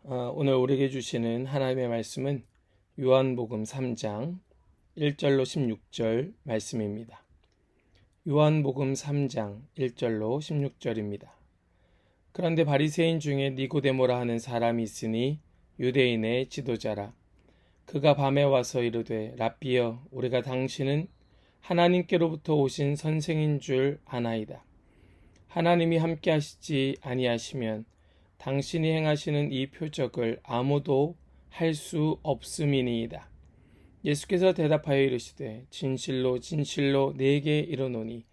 오늘 우리에게 주시는 하나님의 말씀은 요한복음 3장 1절로 16절 말씀입니다. 요한복음 3장 1절로 16절입니다. 그런데 바리새인 중에 니고데모라 하는 사람이 있으니 유대인의 지도자라. 그가 밤에 와서 이르되 랍비여, 우리가 당신은 하나님께로부터 오신 선생인 줄 아나이다. 하나님이 함께 하시지 아니하시면 당신이 행하시는 이 표적을 아무도 할 수 없음이니이다. 예수께서 대답하여 이르시되 진실로 진실로 내게 이르노니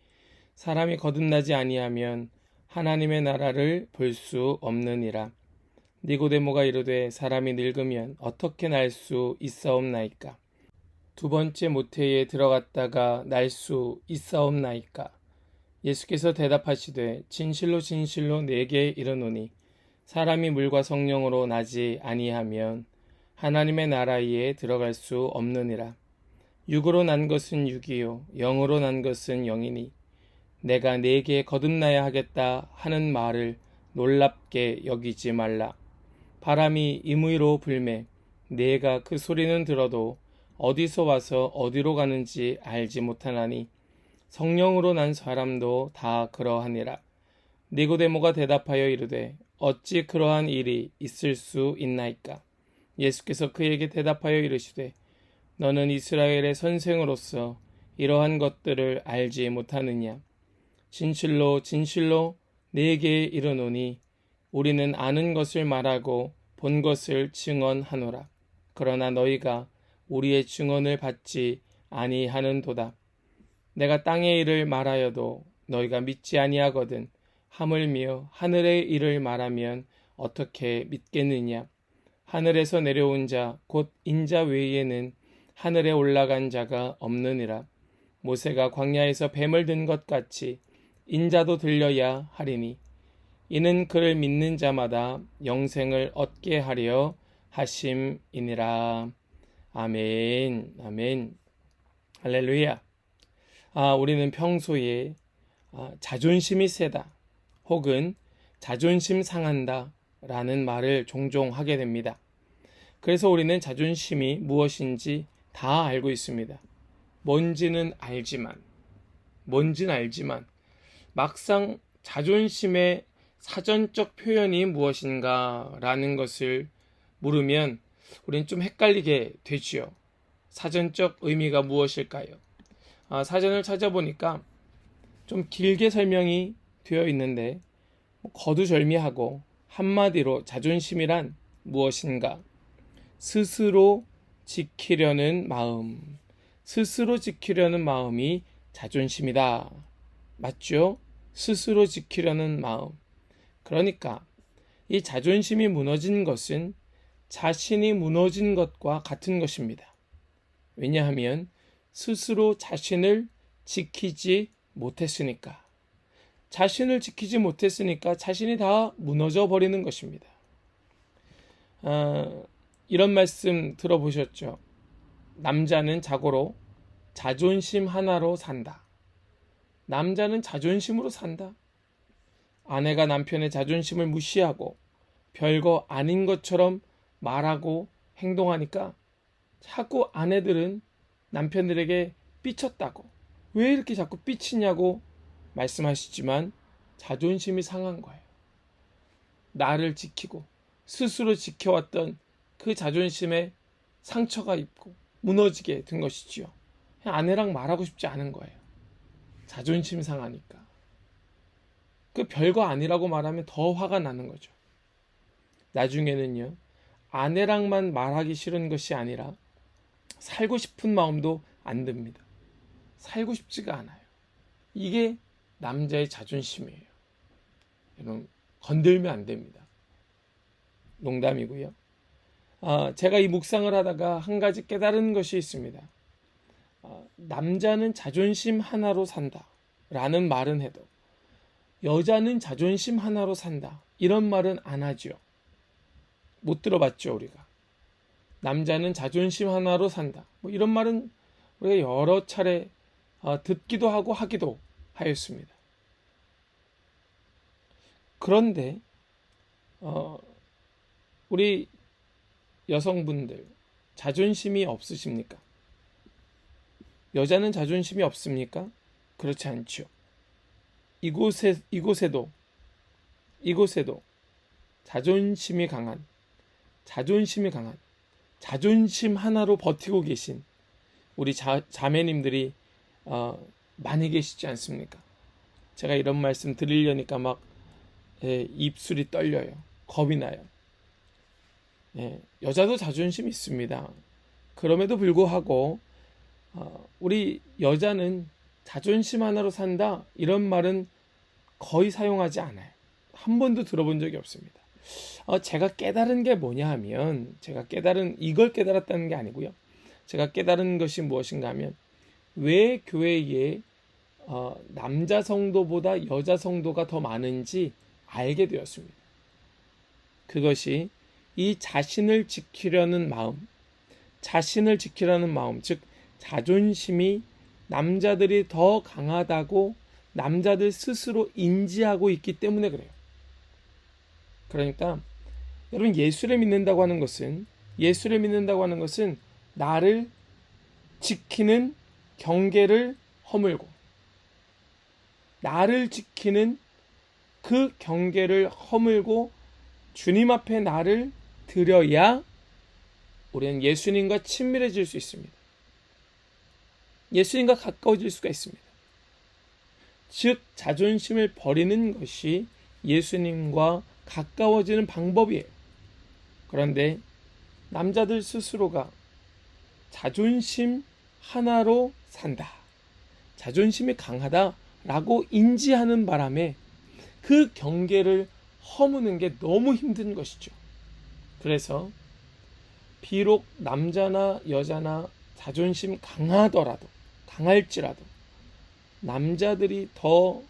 사람이 거듭나지 아니하면 하나님의 나라를 볼 수 없느니라. 니고데모가 이르되 사람이 늙으면 어떻게 날 수 있사옵나이까? 두 번째 모태에 들어갔다가 날 수 있사옵나이까? 예수께서 대답하시되 진실로 진실로 내게 이르노니 사람이 물과 성령으로 나지 아니하면 하나님의 나라에 들어갈 수 없느니라. 육으로 난 것은 육이요 영으로 난 것은 영이니 내가 네게 거듭나야 하겠다 하는 말을 놀랍게 여기지 말라. 바람이 임의로 불매 네가 그 소리는 들어도 어디서 와서 어디로 가는지 알지 못하나니 성령으로 난 사람도 다 그러하니라. 니고데모가 대답하여 이르되 어찌 그러한 일이 있을 수 있나이까? 예수께서 그에게 대답하여 이르시되 너는 이스라엘의 선생으로서 이러한 것들을 알지 못하느냐? 진실로 진실로 네게 이르노니 우리는 아는 것을 말하고 본 것을 증언하노라. 그러나 너희가 우리의 증언을 받지 아니하는도다. 내가 땅의 일을 말하여도 너희가 믿지 아니하거든 하물며 하늘의 일을 말하면 어떻게 믿겠느냐? 하늘에서 내려온 자 곧 인자 외에는 하늘에 올라간 자가 없느니라. 모세가 광야에서 뱀을 든 것 같이 인자도 들려야 하리니 이는 그를 믿는 자마다 영생을 얻게 하려 하심이니라. 아멘. 아멘. 할렐루야. 우리는 평소에 자존심이 세다 혹은 자존심 상한다 라는 말을 종종 하게 됩니다. 그래서 우리는 자존심이 무엇인지 다 알고 있습니다. 뭔지는 알지만 막상 자존심의 사전적 표현이 무엇인가 라는 것을 물으면 우리는 좀 헷갈리게 되지요. 사전적 의미가 무엇일까요? 사전을 찾아보니까 좀 길게 설명이 되어 있는데 거두절미하고 한마디로 자존심이란 무엇인가? 스스로 지키려는 마음, 스스로 지키려는 마음이 자존심이다. 맞죠? 스스로 지키려는 마음. 그러니까 이 자존심이 무너진 것은 자신이 무너진 것과 같은 것입니다. 왜냐하면 스스로 자신을 지키지 못했으니까. 자신을 지키지 못했으니까 자신이 다 무너져 버리는 것입니다. 이런 말씀 들어보셨죠? 남자는 자고로 자존심 하나로 산다. 남자는 자존심으로 산다. 아내가 남편의 자존심을 무시하고 별거 아닌 것처럼 말하고 행동하니까 자꾸 아내들은 남편들에게 삐쳤다고, 왜 이렇게 자꾸 삐치냐고 말씀하시지만 자존심이 상한 거예요. 나를 지키고 스스로 지켜왔던 그 자존심에 상처가 입고 무너지게 된 것이지요. 그냥 아내랑 말하고 싶지 않은 거예요. 자존심 상하니까. 그 별거 아니라고 말하면 더 화가 나는 거죠. 나중에는요, 아내랑만 말하기 싫은 것이 아니라 살고 싶은 마음도 안 듭니다. 살고 싶지가 않아요. 이게 남자의 자존심이에요. 여러분, 건들면 안 됩니다. 농담이고요. 제가 이 묵상을 하다가 한 가지 깨달은 것이 있습니다. 남자는 자존심 하나로 산다 라는 말은 해도 여자는 자존심 하나로 산다 이런 말은 안 하죠. 못 들어봤죠, 우리가. 남자는 자존심 하나로 산다, 이런 말은 우리가 여러 차례 듣기도 하고 하기도 하였습니다. 그런데 우리 여성분들 자존심이 없으십니까? 여자는 자존심이 없습니까? 그렇지 않죠. 이곳에도 자존심이 강한 자존심 하나로 버티고 계신 우리 자매님들이 많이 계시지 않습니까? 제가 이런 말씀 드리려니까 막 입술이 떨려요. 겁이 나요. 여자도 자존심이 있습니다. 그럼에도 불구하고 우리 여자는 자존심 하나로 산다 이런 말은 거의 사용하지 않아요. 한 번도 들어본 적이 없습니다. 제가 깨달은 게 뭐냐 하면 이걸 깨달았다는 게 아니고요. 제가 깨달은 것이 무엇인가 하면 왜 교회에 남자 성도보다 여자 성도가 더 많은지 알게 되었습니다. 그것이 이 자신을 지키려는 마음, 즉 자존심이 남자들이 더 강하다고 남자들 스스로 인지하고 있기 때문에 그래요. 그러니까 여러분, 예수를 믿는다고 하는 것은 나를 지키는 경계를 허물고 그 경계를 허물고 주님 앞에 나를 드려야 우리는 예수님과 친밀해질 수 있습니다. 예수님과 가까워질 수가 있습니다. 즉 자존심을 버리는 것이 예수님과 가까워지는 방법이에요. 그런데 남자들 스스로가 자존심 하나로 산다, 자존심이 강하다라고 인지하는 바람에 그 경계를 허무는 게 너무 힘든 것이죠. 그래서 비록 남자나 여자나 자존심 강할지라도 남자들이 더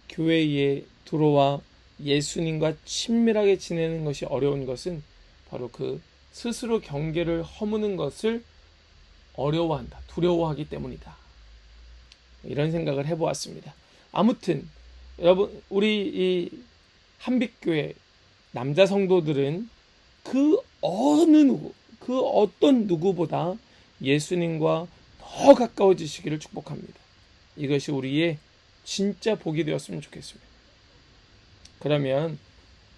교회에 들어와 예수님과 친밀하게 지내는 것이 어려운 것은 바로 그 스스로 경계를 허무는 것을 어려워한다, 두려워하기 때문이다. 이런 생각을 해보았습니다. 아무튼 여러분, 우리 이 한빛교회 남자 성도들은 그 어떤 누구보다 예수님과 더 가까워지시기를 축복합니다. 이것이 우리의 진짜 복이 되었으면 좋겠습니다. 그러면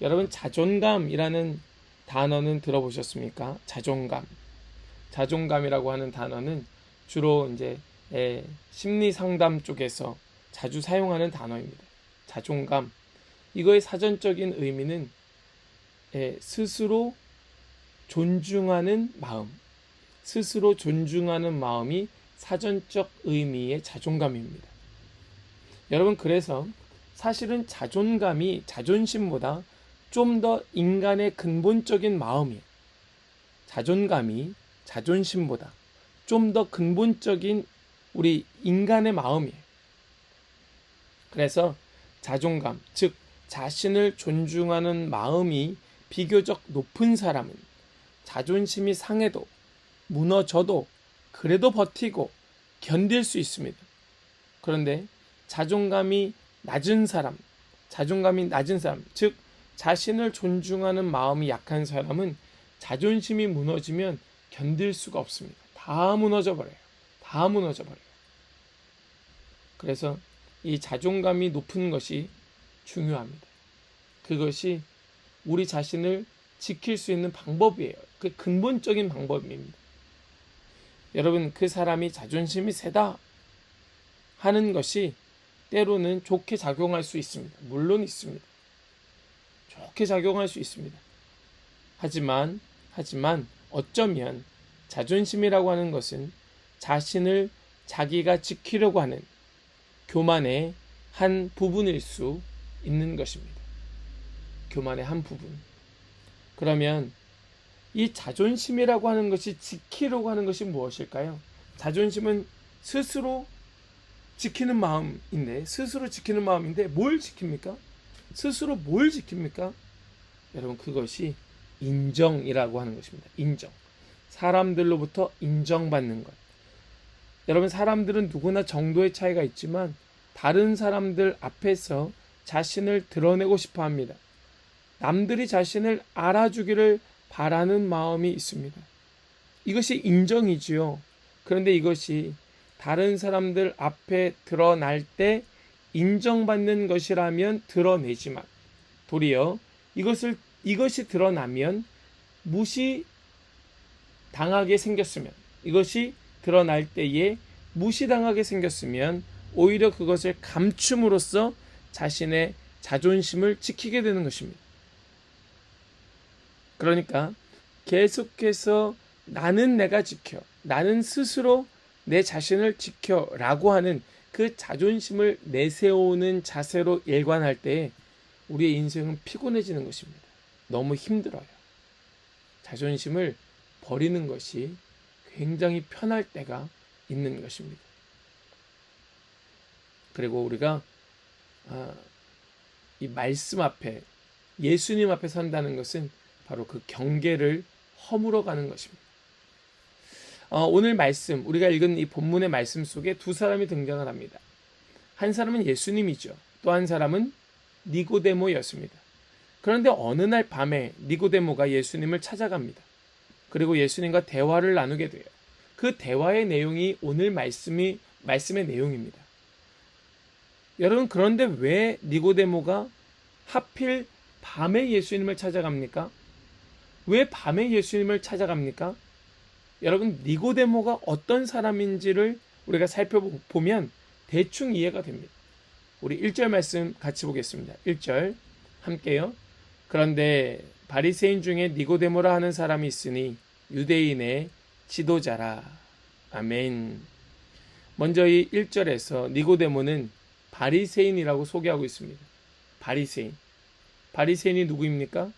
여러분, 자존감이라는 단어는 들어보셨습니까? 자존감이라고 하는 단어는 주로 이제 심리 상담 쪽에서 자주 사용하는 단어입니다. 자존감, 이거의 사전적인 의미는 스스로 존중하는 마음이 사전적 의미의 자존감입니다. 여러분, 그래서 사실은 자존감이 자존심보다 좀 더 인간의 근본적인 마음이에요. 자존감이 자존심보다 좀 더 근본적인 우리 인간의 마음이에요. 그래서 자존감, 즉 자신을 존중하는 마음이 비교적 높은 사람은 자존심이 상해도 무너져도 그래도 버티고 견딜 수 있습니다. 그런데 자존감이 낮은 사람, 즉 자신을 존중하는 마음이 약한 사람은 자존심이 무너지면 견딜 수가 없습니다. 다 무너져 버려요. 그래서 이 자존감이 높은 것이 중요합니다. 그것이 우리 자신을 지킬 수 있는 방법이에요. 그 근본적인 방법입니다. 여러분, 그 사람이 자존심이 세다 하는 것이 때로는 좋게 작용할 수 있습니다. 물론 있습니다. 좋게 작용할 수 있습니다. 하지만 어쩌면 자존심이라고 하는 것은 자신을 자기가 지키려고 하는 교만의 한 부분일 수 있는 것입니다. 교만의 한 부분. 그러면 이 자존심이라고 하는 것이 지키려고 하는 것이 무엇일까요? 자존심은 스스로 지키는 마음인데 뭘 지킵니까? 스스로 뭘 지킵니까? 여러분, 그것이 인정이라고 하는 것입니다. 인정. 사람들로부터 인정받는 것. 여러분, 사람들은 누구나 정도의 차이가 있지만 다른 사람들 앞에서 자신을 드러내고 싶어 합니다. 남들이 자신을 알아주기를 바라는 마음이 있습니다. 이것이 인정이지요. 그런데 이것이 다른 사람들 앞에 드러날 때 인정받는 것이라면 드러내지만 도리어 이것이 드러나면 무시당하게 생겼으면, 이것이 드러날 때에 무시당하게 생겼으면 오히려 그것을 감춤으로써 자신의 자존심을 지키게 되는 것입니다. 그러니까 계속해서 나는 내가 지켜, 나는 스스로 내 자신을 지켜라고 하는 그 자존심을 내세우는 자세로 일관할 때 우리의 인생은 피곤해지는 것입니다. 너무 힘들어요. 자존심을 버리는 것이 굉장히 편할 때가 있는 것입니다. 그리고 우리가 이 말씀 앞에, 예수님 앞에 선다는 것은 바로 그 경계를 허물어가는 것입니다. 오늘 말씀, 우리가 읽은 이 본문의 말씀 속에 두 사람이 등장을 합니다. 한 사람은 예수님이죠. 또 한 사람은 니고데모였습니다. 그런데 어느 날 밤에 니고데모가 예수님을 찾아갑니다. 그리고 예수님과 대화를 나누게 돼요. 그 대화의 내용이 오늘 말씀의 내용입니다. 여러분, 그런데 왜 니고데모가 하필 밤에 예수님을 찾아갑니까? 왜 밤에 예수님을 찾아갑니까? 여러분, 니고데모가 어떤 사람인지를 우리가 살펴보면 대충 이해가 됩니다. 우리 1절 말씀 같이 보겠습니다. 1절 함께요. 그런데 바리새인 중에 니고데모라 하는 사람이 있으니 유대인의 지도자라. 아멘. 먼저 이 1절에서 니고데모는 바리새인이라고 소개하고 있습니다. 바리새인이 누구입니까?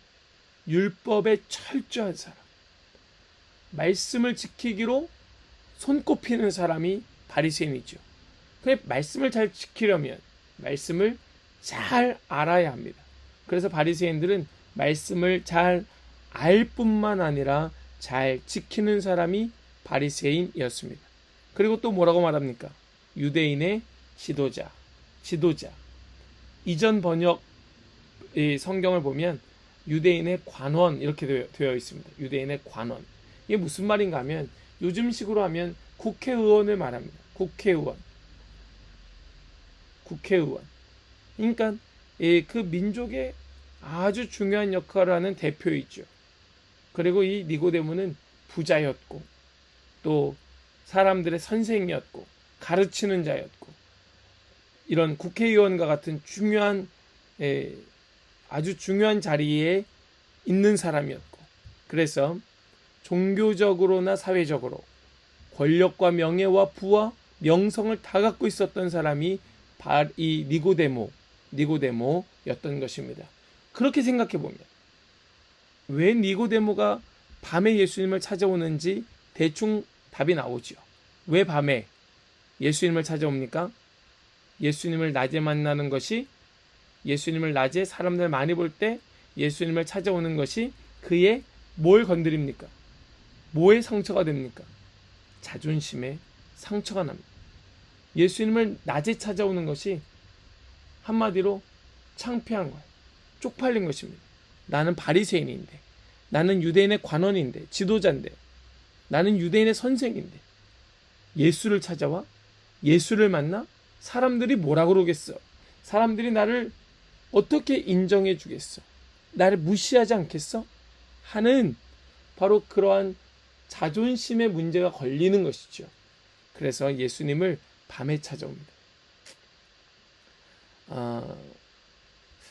율법에 철저한 사람, 말씀을 지키기로 손꼽히는 사람이 바리새인이죠. 그런데 말씀을 잘 지키려면 말씀을 잘 알아야 합니다. 그래서 바리새인들은 말씀을 잘 알 뿐만 아니라 잘 지키는 사람이 바리새인이었습니다. 그리고 또 뭐라고 말합니까? 유대인의 지도자. 이전 번역 성경을 보면 유대인의 관원 이렇게 되어 있습니다. 유대인의 관원. 이게 무슨 말인가 하면 요즘식으로 하면 국회의원을 말합니다. 국회의원. 그러니까 그 민족의 아주 중요한 역할을 하는 대표이죠. 그리고 이 니고데모는 부자였고 또 사람들의 선생이었고 가르치는 자였고 이런 국회의원과 같은 아주 중요한 자리에 있는 사람이었고, 그래서 종교적으로나 사회적으로 권력과 명예와 부와 명성을 다 갖고 있었던 사람이 이 니고데모였던 것입니다. 그렇게 생각해 보면 왜 니고데모가 밤에 예수님을 찾아오는지 대충 답이 나오죠. 왜 밤에 예수님을 찾아옵니까? 예수님을 낮에 만나는 것이, 예수님을 낮에 사람들 많이 볼 때 예수님을 찾아오는 것이 그의 뭘 건드립니까? 뭐에 상처가 됩니까? 자존심에 상처가 납니다. 예수님을 낮에 찾아오는 것이 한마디로 창피한 거예요. 쪽팔린 것입니다. 나는 바리새인인데, 나는 유대인의 관원인데, 지도자인데, 나는 유대인의 선생인데 예수를 찾아와? 예수를 만나? 사람들이 뭐라 그러겠어? 사람들이 나를 어떻게 인정해 주겠어? 나를 무시하지 않겠어? 하는 바로 그러한 자존심의 문제가 걸리는 것이죠. 그래서 예수님을 밤에 찾아옵니다.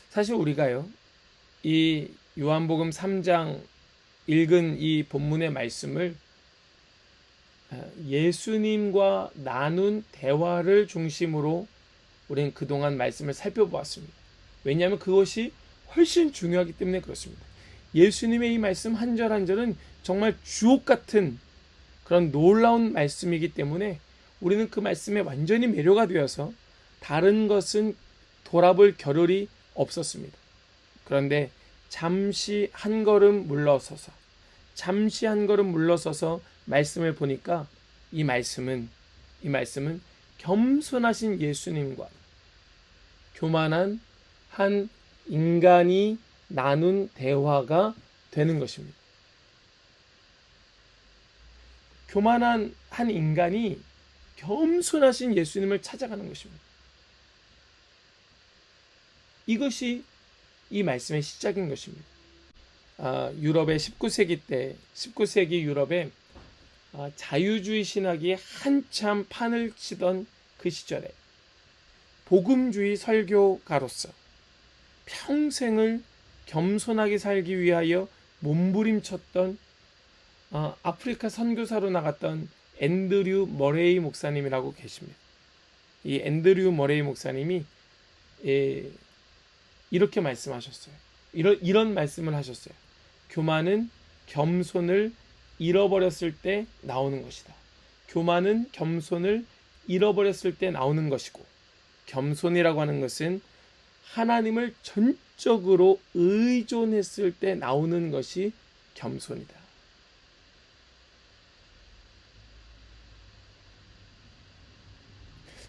사실 우리가요, 이 요한복음 3장 읽은 이 본문의 말씀을 예수님과 나눈 대화를 중심으로 우리는 그동안 말씀을 살펴보았습니다. 왜냐하면 그것이 훨씬 중요하기 때문에 그렇습니다. 예수님의 이 말씀 한 절 한 절은 정말 주옥 같은 그런 놀라운 말씀이기 때문에 우리는 그 말씀에 완전히 매료가 되어서 다른 것은 돌아볼 겨를이 없었습니다. 그런데 잠시 한 걸음 물러서서 말씀을 보니까 이 말씀은 겸손하신 예수님과 교만한 한 인간이 나눈 대화가 되는 것입니다. 교만한 한 인간이 겸손하신 예수님을 찾아가는 것입니다. 이것이 이 말씀의 시작인 것입니다. 유럽의 19세기 유럽에 자유주의 신학이 한참 판을 치던 그 시절에 복음주의 설교가로서 평생을 겸손하게 살기 위하여 몸부림쳤던 아프리카 선교사로 나갔던 앤드류 머레이 목사님이라고 계십니다. 이 앤드류 머레이 목사님이 이렇게 말씀하셨어요. 이런 말씀을 하셨어요. 교만은 겸손을 잃어버렸을 때 나오는 것이다. 교만은 겸손을 잃어버렸을 때 나오는 것이고, 겸손이라고 하는 것은 하나님을 전적으로 의존했을 때 나오는 것이 겸손이다.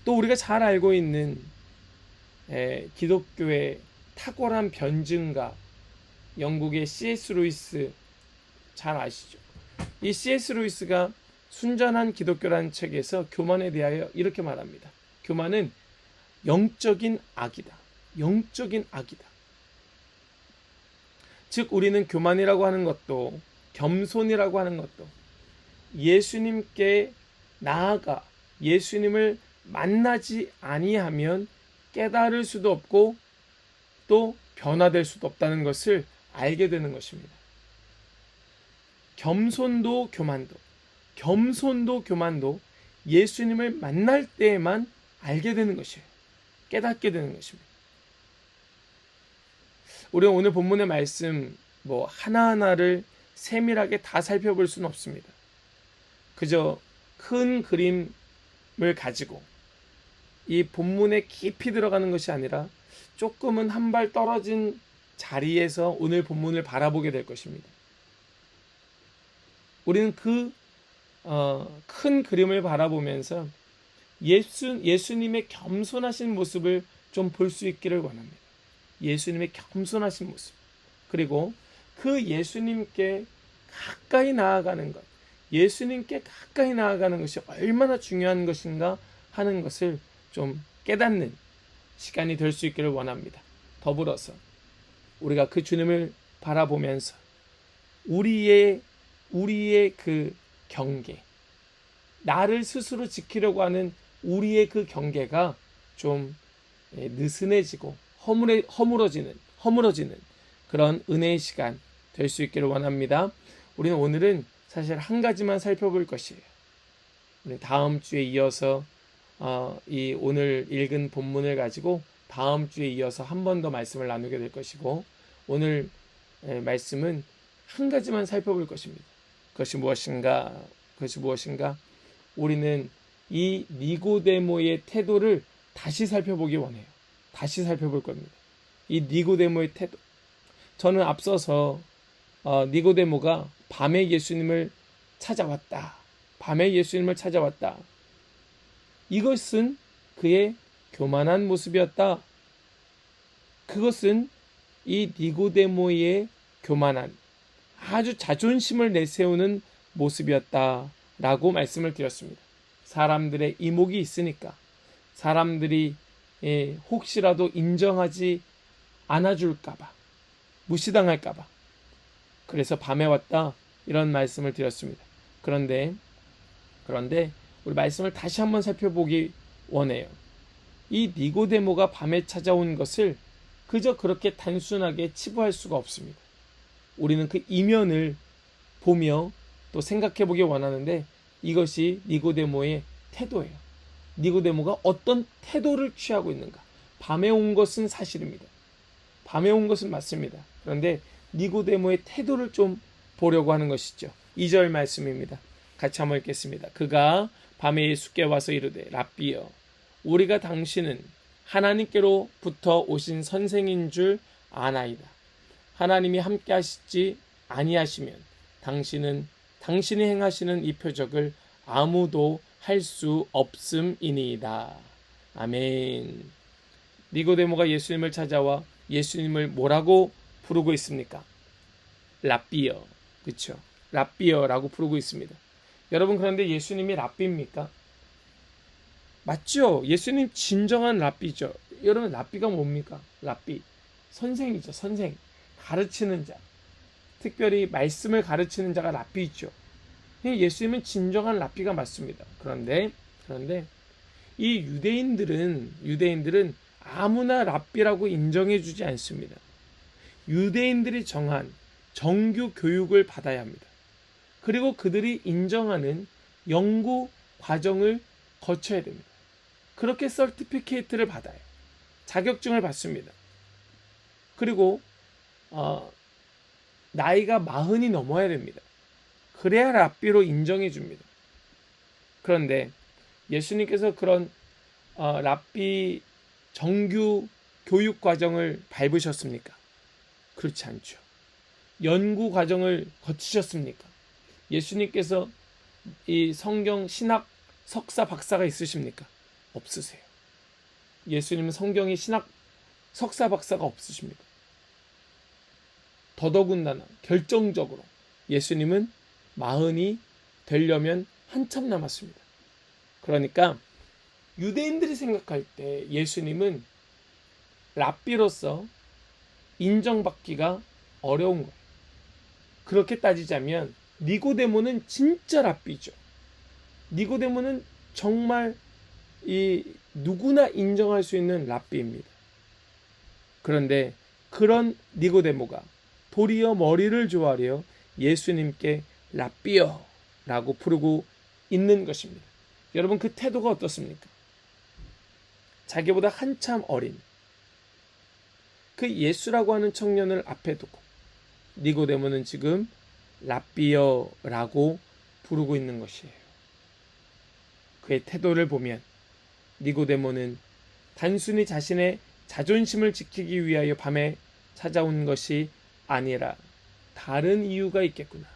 또 우리가 잘 알고 있는 기독교의 탁월한 변증가, 영국의 C.S. 루이스 잘 아시죠? 이 C.S. 루이스가 순전한 기독교라는 책에서 교만에 대하여 이렇게 말합니다. 교만은 영적인 악이다. 영적인 악이다. 즉 우리는 교만이라고 하는 것도 겸손이라고 하는 것도 예수님께 나아가 예수님을 만나지 아니하면 깨달을 수도 없고 또 변화될 수도 없다는 것을 알게 되는 것입니다. 겸손도 교만도 예수님을 만날 때에만 알게 되는 것이에요. 깨닫게 되는 것입니다. 우리가 오늘 본문의 말씀 하나하나를 세밀하게 다 살펴볼 수는 없습니다. 그저 큰 그림을 가지고 이 본문에 깊이 들어가는 것이 아니라 조금은 한 발 떨어진 자리에서 오늘 본문을 바라보게 될 것입니다. 우리는 그 큰 그림을 바라보면서 예수님의 겸손하신 모습을 좀 볼 수 있기를 원합니다. 예수님의 겸손하신 모습, 그리고 그 예수님께 가까이 나아가는 것, 예수님께 가까이 나아가는 것이 얼마나 중요한 것인가 하는 것을 좀 깨닫는 시간이 될 수 있기를 원합니다. 더불어서 우리가 그 주님을 바라보면서 우리의 그 경계, 나를 스스로 지키려고 하는 우리의 그 경계가 좀 느슨해지고 허물어지는 그런 은혜의 시간 될 수 있기를 원합니다. 우리는 오늘은 사실 한 가지만 살펴볼 것이에요. 우리 다음 주에 이어서 이 오늘 읽은 본문을 가지고 다음 주에 이어서 한 번 더 말씀을 나누게 될 것이고, 오늘 말씀은 한 가지만 살펴볼 것입니다. 그것이 무엇인가? 우리는 이 니고데모의 태도를 다시 살펴보기 원해요. 다시 살펴볼 겁니다. 이 니고데모의 태도. 저는 앞서서 니고데모가 밤에 예수님을 찾아왔다. 이것은 그의 교만한 모습이었다. 그것은 이 니고데모의 교만한, 아주 자존심을 내세우는 모습이었다라고 말씀을 드렸습니다. 사람들의 이목이 있으니까, 사람들이 혹시라도 인정하지 않아줄까봐, 무시당할까봐, 그래서 밤에 왔다, 이런 말씀을 드렸습니다. 그런데 우리 말씀을 다시 한번 살펴보기 원해요. 이 니고데모가 밤에 찾아온 것을 그저 그렇게 단순하게 치부할 수가 없습니다. 우리는 그 이면을 보며 또 생각해 보기 원하는데, 이것이 니고데모의 태도예요. 니고데모가 어떤 태도를 취하고 있는가. 밤에 온 것은 사실입니다. 밤에 온 것은 맞습니다. 그런데 니고데모의 태도를 좀 보려고 하는 것이죠. 2절 말씀입니다. 같이 한번 읽겠습니다. 그가 밤에 예수께 와서 이르되, 랍비여, 우리가 당신은 하나님께로부터 오신 선생인 줄 아나이다. 하나님이 함께 하시지 아니하시면 당신이 행하시는 이 표적을 아무도 할 수 없음이니이다. 아멘. 니고데모가 예수님을 찾아와 예수님을 뭐라고 부르고 있습니까? 랍비여. 그렇죠? 랍비여라고 부르고 있습니다. 여러분, 그런데 예수님이 랍비입니까? 맞죠? 예수님 진정한 랍비죠. 여러분, 랍비가 뭡니까? 랍비 선생이죠. 선생, 가르치는 자, 특별히 말씀을 가르치는 자가 랍비죠. 예수님은 진정한 랍비가 맞습니다. 그런데 이 유대인들은 아무나 랍비라고 인정해주지 않습니다. 유대인들이 정한 정규 교육을 받아야 합니다. 그리고 그들이 인정하는 연구 과정을 거쳐야 됩니다. 그렇게 서티피케이트를 받아요. 자격증을 받습니다. 그리고 나이가 40이 넘어야 됩니다. 그래야 랍비로 인정해 줍니다. 그런데 예수님께서 그런 랍비 정규 교육 과정을 밟으셨습니까? 그렇지 않죠. 연구 과정을 거치셨습니까? 예수님께서 이 성경 신학 석사 박사가 있으십니까? 없으세요. 예수님은 성경이 신학 석사 박사가 없으십니다. 더더군다나 결정적으로 예수님은 40이 되려면 한참 남았습니다. 그러니까 유대인들이 생각할 때 예수님은 랍비로서 인정받기가 어려운 거예요. 그렇게 따지자면 니고데모는 진짜 랍비죠. 니고데모는 정말 누구나 인정할 수 있는 랍비입니다. 그런데 그런 니고데모가 도리어 머리를 조아려 예수님께 랍비여 라고 부르고 있는 것입니다. 여러분, 그 태도가 어떻습니까? 자기보다 한참 어린 그 예수라고 하는 청년을 앞에 두고 니고데모는 지금 랍비여 라고 부르고 있는 것이에요. 그의 태도를 보면 니고데모는 단순히 자신의 자존심을 지키기 위하여 밤에 찾아온 것이 아니라 다른 이유가 있겠구나.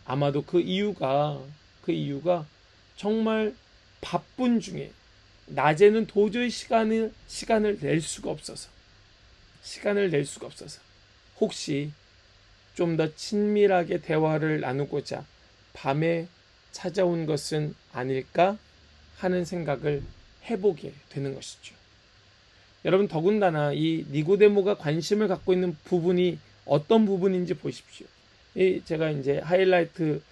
아마도 그 이유가 정말 바쁜 중에 낮에는 도저히 시간을 낼 수가 없어서 혹시 좀 더 친밀하게 대화를 나누고자 밤에 찾아온 것은 아닐까 하는 생각을 해보게 되는 것이죠. 여러분, 더군다나 이 니고데모가 관심을 갖고 있는 부분이 어떤 부분인지 보십시오. 제가 이제 하이라이트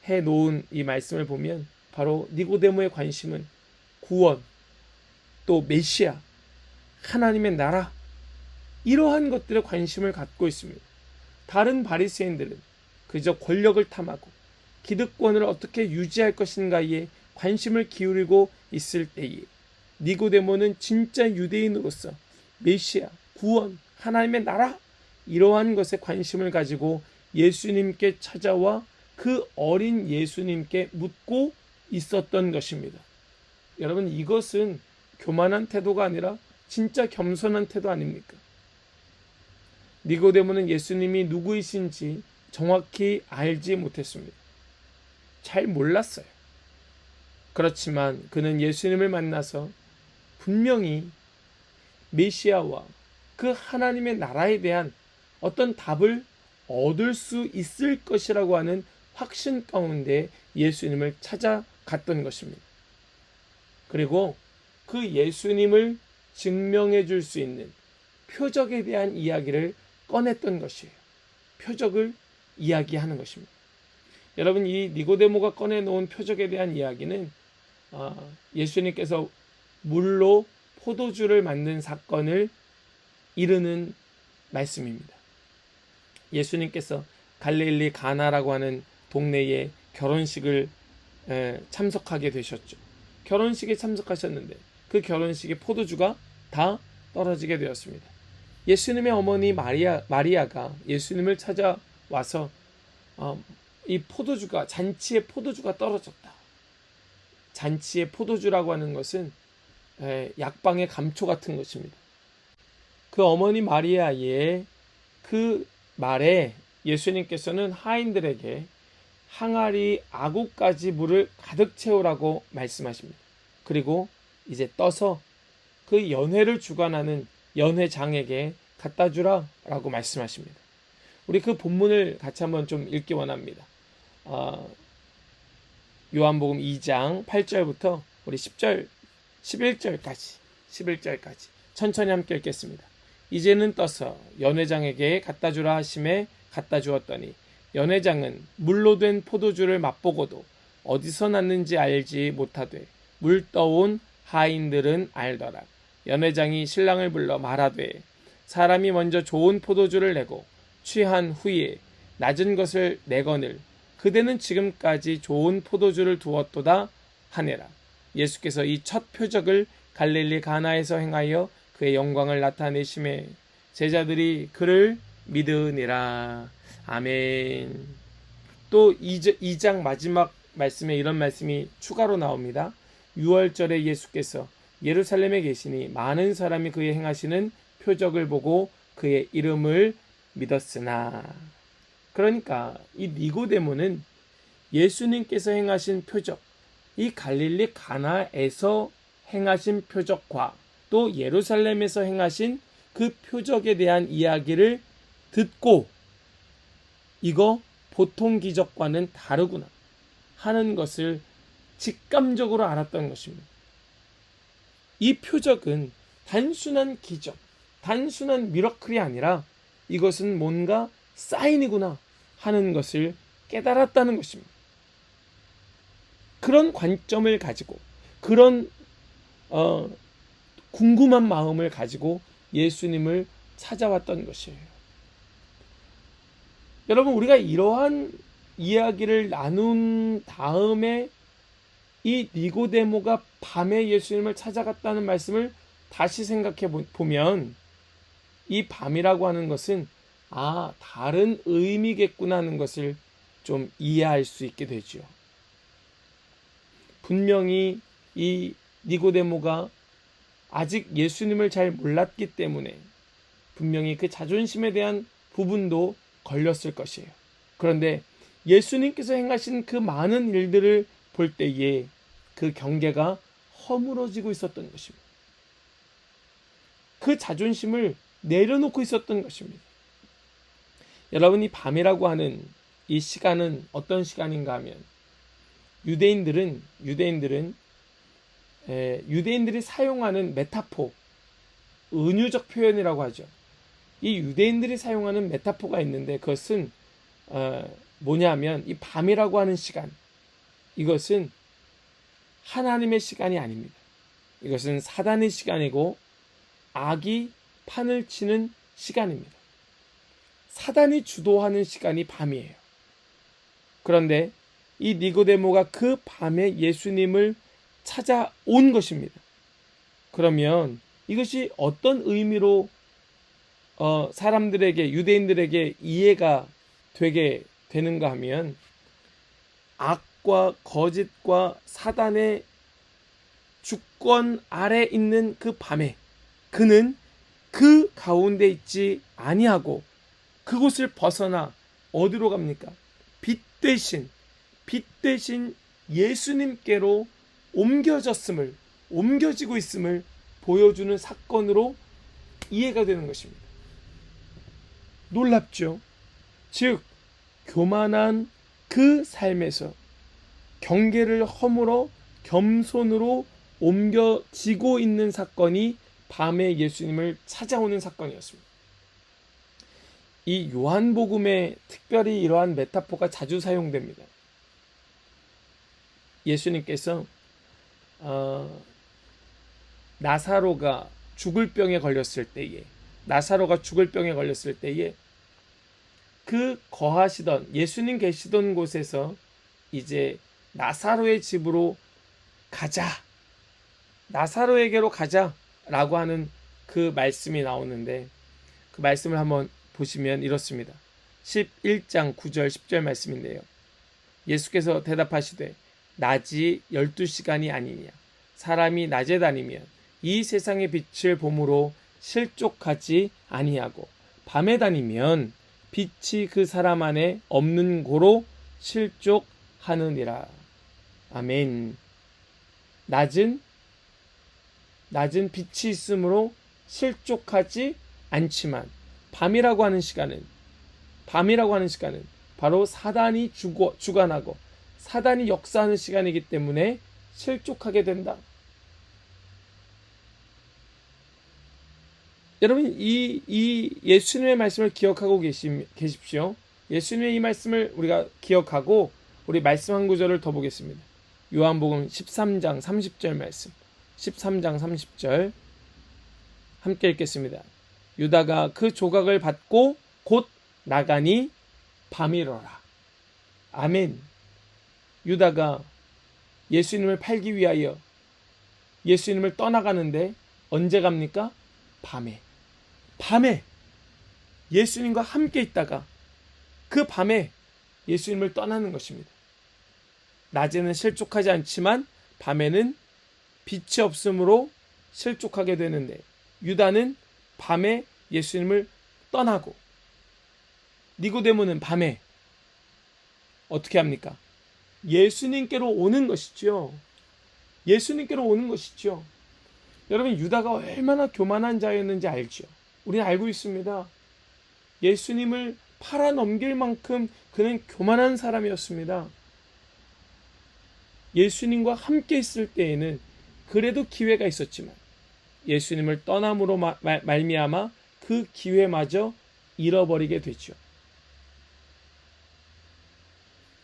해 놓은 이 말씀을 보면 바로 니고데모의 관심은 구원, 또 메시아, 하나님의 나라, 이러한 것들에 관심을 갖고 있습니다. 다른 바리새인들은 그저 권력을 탐하고 기득권을 어떻게 유지할 것인가에 관심을 기울이고 있을 때에 니고데모는 진짜 유대인으로서 메시아, 구원, 하나님의 나라, 이러한 것에 관심을 가지고 예수님께 찾아와 그 어린 예수님께 묻고 있었던 것입니다. 여러분, 이것은 교만한 태도가 아니라 진짜 겸손한 태도 아닙니까? 니고데모는 예수님이 누구이신지 정확히 알지 못했습니다. 잘 몰랐어요. 그렇지만 그는 예수님을 만나서 분명히 메시아와 그 하나님의 나라에 대한 어떤 답을 얻을 수 있을 것이라고 하는 확신 가운데 예수님을 찾아갔던 것입니다. 그리고 그 예수님을 증명해 줄 수 있는 표적에 대한 이야기를 꺼냈던 것이에요. 표적을 이야기하는 것입니다. 여러분, 이 니고데모가 꺼내놓은 표적에 대한 이야기는 예수님께서 물로 포도주를 만든 사건을 이르는 말씀입니다. 예수님께서 갈릴리 가나라고 하는 동네에 결혼식을 참석하게 되셨죠. 결혼식에 참석하셨는데 그 결혼식에 포도주가 다 떨어지게 되었습니다. 예수님의 어머니 마리아가 예수님을 찾아와서 이 포도주가, 잔치의 포도주가 떨어졌다. 잔치의 포도주라고 하는 것은 약방의 감초 같은 것입니다. 그 어머니 마리아의 그 말에 예수님께서는 하인들에게 항아리 아구까지 물을 가득 채우라고 말씀하십니다. 그리고 이제 떠서 그 연회를 주관하는 연회장에게 갖다 주라 라고 말씀하십니다. 우리 그 본문을 같이 한번 좀 읽기 원합니다. 요한복음 2장 8절부터 우리 10절 11절까지 천천히 함께 읽겠습니다. 이제는 떠서 연회장에게 갖다 주라 하심에 갖다 주었더니 연회장은 물로 된 포도주를 맛보고도 어디서 났는지 알지 못하되 물 떠온 하인들은 알더라. 연회장이 신랑을 불러 말하되 사람이 먼저 좋은 포도주를 내고 취한 후에 낮은 것을 내거늘 그대는 지금까지 좋은 포도주를 두었도다 하니라. 예수께서 이 첫 표적을 갈릴리 가나에서 행하여 그의 영광을 나타내심에 제자들이 그를 믿으니라. 아멘. 또 2장 마지막 말씀에 이런 말씀이 추가로 나옵니다. 6월절에 예수께서 예루살렘에 계시니 많은 사람이 그의 행하시는 표적을 보고 그의 이름을 믿었으나. 그러니까 이 니고데모는 예수님께서 행하신 표적, 이 갈릴리 가나에서 행하신 표적과 또 예루살렘에서 행하신 그 표적에 대한 이야기를 듣고 이거 보통 기적과는 다르구나 하는 것을 직감적으로 알았던 것입니다. 이 표적은 단순한 기적, 단순한 미러클이 아니라 이것은 뭔가 사인이구나 하는 것을 깨달았다는 것입니다. 그런 관점을 가지고 그런 궁금한 마음을 가지고 예수님을 찾아왔던 것이에요. 여러분, 우리가 이러한 이야기를 나눈 다음에 이 니고데모가 밤에 예수님을 찾아갔다는 말씀을 다시 생각해 보면 이 밤이라고 하는 것은 다른 의미겠구나 하는 것을 좀 이해할 수 있게 되죠. 분명히 이 니고데모가 아직 예수님을 잘 몰랐기 때문에 분명히 그 자존심에 대한 부분도 걸렸을 것이에요. 그런데 예수님께서 행하신 그 많은 일들을 볼 때에 그 경계가 허물어지고 있었던 것입니다. 그 자존심을 내려놓고 있었던 것입니다. 여러분, 이 밤이라고 하는 이 시간은 어떤 시간인가 하면 유대인들이 사용하는 메타포, 은유적 표현이라고 하죠. 이 유대인들이 사용하는 메타포가 있는데 그것은 뭐냐면 이 밤이라고 하는 시간, 이것은 하나님의 시간이 아닙니다. 이것은 사단의 시간이고 악이 판을 치는 시간입니다. 사단이 주도하는 시간이 밤이에요. 그런데 이 니고데모가 그 밤에 예수님을 찾아온 것입니다. 그러면 이것이 어떤 의미로 사람들에게, 유대인들에게 이해가 되게 되는가 하면 악과 거짓과 사단의 주권 아래 있는 그 밤에 그는 그 가운데 있지 아니하고 그곳을 벗어나 어디로 갑니까? 빛 대신 예수님께로 옮겨지고 있음을 보여주는 사건으로 이해가 되는 것입니다. 놀랍죠? 즉 교만한 그 삶에서 경계를 허물어 겸손으로 옮겨지고 있는 사건이 밤에 예수님을 찾아오는 사건이었습니다. 이 요한복음에 특별히 이러한 메타포가 자주 사용됩니다. 예수님께서 나사로가 죽을 병에 걸렸을 때에 그 거하시던 예수님 계시던 곳에서 이제 나사로의 집으로 가자, 나사로에게로 가자라고 하는 그 말씀이 나오는데 그 말씀을 한번 보시면 이렇습니다. 11장 9절 10절 말씀인데요. 예수께서 대답하시되 낮이 12시간이 아니냐. 사람이 낮에 다니면 이 세상의 빛을 보므로 실족하지 아니하고 밤에 다니면 빛이 그 사람 안에 없는 고로 실족하느니라. 아멘. 낮은 빛이 있으므로 실족하지 않지만 밤이라고 하는 시간은 바로 사단이 주관하고 사단이 역사하는 시간이기 때문에 실족하게 된다. 여러분 이 예수님의 말씀을 기억하고 계십시오. 예수님의 이 말씀을 우리가 기억하고 우리 말씀 한 구절을 더 보겠습니다. 요한복음 13장 30절 말씀. 13장 30절 함께 읽겠습니다. 유다가 그 조각을 받고 곧 나가니 밤이러라. 아멘. 유다가 예수님을 팔기 위하여 예수님을 떠나가는데 언제 갑니까? 밤에 예수님과 함께 있다가 그 밤에 예수님을 떠나는 것입니다. 낮에는 실족하지 않지만 밤에는 빛이 없으므로 실족하게 되는데 유다는 밤에 예수님을 떠나고 니고데모는 밤에 어떻게 합니까? 예수님께로 오는 것이죠. 예수님께로 오는 것이죠. 여러분 유다가 얼마나 교만한 자였는지 알죠? 우리는 알고 있습니다. 예수님을 팔아넘길 만큼 그는 교만한 사람이었습니다. 예수님과 함께 있을 때에는 그래도 기회가 있었지만 예수님을 떠남으로 말미암아 그 기회마저 잃어버리게 되죠.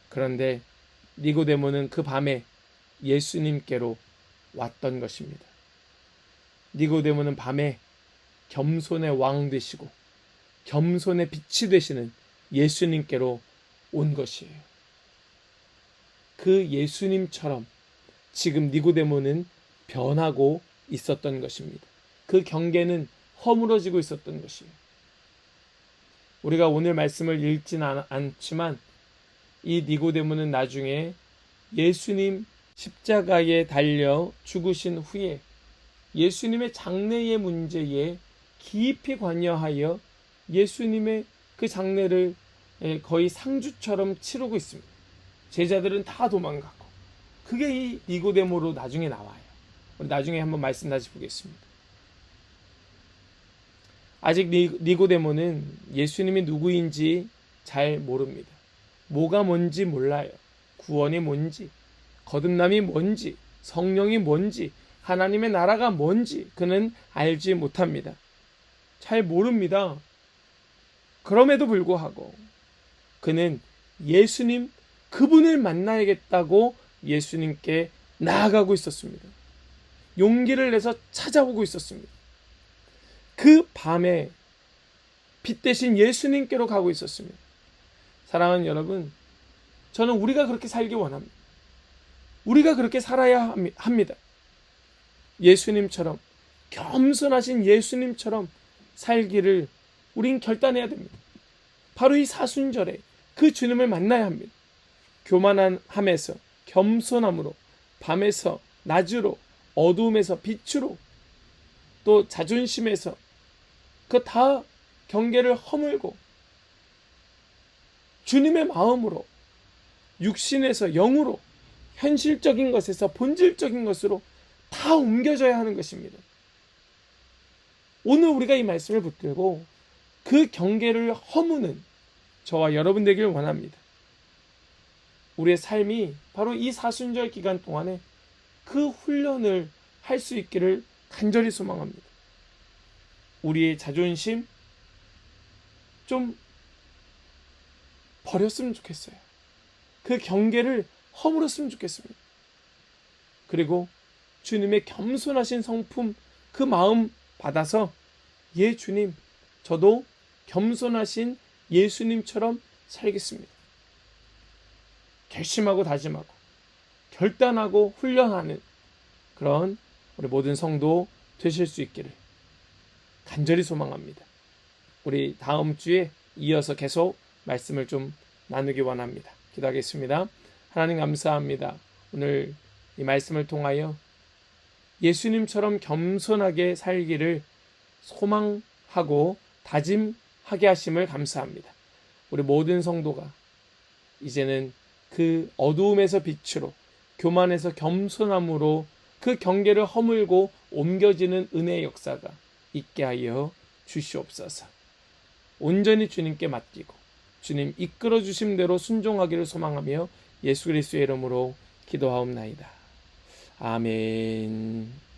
그런데 니고데모는 그 밤에 예수님께로 왔던 것입니다. 니고데모는 밤에 겸손의 왕 되시고 겸손의 빛이 되시는 예수님께로 온 것이에요. 그 예수님처럼 지금 니고데모는 변하고 있었던 것입니다. 그 경계는 허물어지고 있었던 것이에요. 우리가 오늘 말씀을 읽지는 않지만 이 니고데모는 나중에 예수님 십자가에 달려 죽으신 후에 예수님의 장례의 문제에 깊이 관여하여 예수님의 그 장례를 거의 상주처럼 치르고 있습니다. 제자들은 다 도망가고 그게 이 니고데모로 나중에 나와요. 우리 나중에 한번 말씀 다시 보겠습니다. 아직 니고데모는 예수님이 누구인지 잘 모릅니다. 뭐가 뭔지 몰라요. 구원이 뭔지, 거듭남이 뭔지, 성령이 뭔지, 하나님의 나라가 뭔지 그는 알지 못합니다. 잘 모릅니다. 그럼에도 불구하고 그는 예수님 그분을 만나야겠다고 예수님께 나아가고 있었습니다. 용기를 내서 찾아오고 있었습니다. 그 밤에 빛 대신 예수님께로 가고 있었습니다. 사랑하는 여러분, 저는 우리가 그렇게 살기 원합니다. 우리가 그렇게 살아야 합니다. 예수님처럼, 겸손하신 예수님처럼 살기를 우린 결단해야 됩니다. 바로 이 사순절에 그 주님을 만나야 합니다. 교만함에서 겸손함으로, 밤에서 낮으로, 어두움에서 빛으로, 또 자존심에서 그 다 경계를 허물고 주님의 마음으로, 육신에서 영으로, 현실적인 것에서 본질적인 것으로 다 옮겨져야 하는 것입니다. 오늘 우리가 이 말씀을 붙들고 그 경계를 허무는 저와 여러분 되길 원합니다. 우리의 삶이 바로 이 사순절 기간 동안에 그 훈련을 할 수 있기를 간절히 소망합니다. 우리의 자존심 좀 버렸으면 좋겠어요. 그 경계를 허물었으면 좋겠습니다. 그리고 주님의 겸손하신 성품 그 마음 받아서 예 주님 저도 겸손하신 예수님처럼 살겠습니다. 결심하고 다짐하고 결단하고 훈련하는 그런 우리 모든 성도 되실 수 있기를 간절히 소망합니다. 우리 다음 주에 이어서 계속 말씀을 좀 나누기 원합니다. 기도하겠습니다. 하나님 감사합니다. 오늘 이 말씀을 통하여 예수님처럼 겸손하게 살기를 소망하고 다짐하게 하심을 감사합니다. 우리 모든 성도가 이제는 그 어두움에서 빛으로 교만에서 겸손함으로 그 경계를 허물고 옮겨지는 은혜의 역사가 있게 하여 주시옵소서. 온전히 주님께 맡기고 주님 이끌어 주신 대로 순종하기를 소망하며 예수 그리스도의 이름으로 기도하옵나이다. 아멘.